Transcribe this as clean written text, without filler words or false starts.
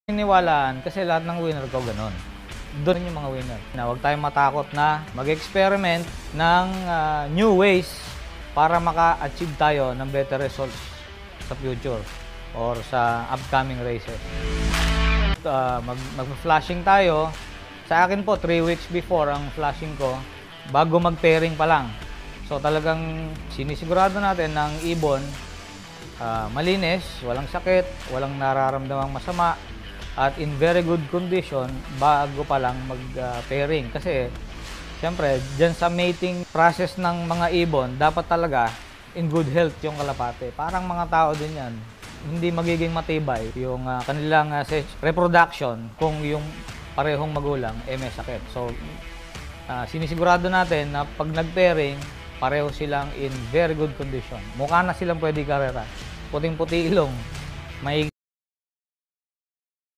Niniwalaan kasi lahat ng winner ko gano'n. Doon yung mga winner. Na huwag tayong matakot na mag-experiment ng new ways para maka-achieve tayo ng better results sa future or sa upcoming races. Mag-flashing tayo. Sa akin po, 3 weeks before ang flashing ko, bago mag-pairing pa lang. So talagang sinisigurado natin ng ibon, malinis, walang sakit, walang nararamdamang masama, at in very good condition bago pa lang mag-pairing. Kasi siyempre, dyan sa mating process ng mga ibon, dapat talaga in good health yung kalapate. Parang mga tao din yan. Hindi magiging matibay yung kanilang reproduction kung yung parehong magulang may sakit. So, sinisigurado natin na pag nag-pairing, pareho silang in very good condition. Mukha na silang pwede karera. Puting-puti ilong, may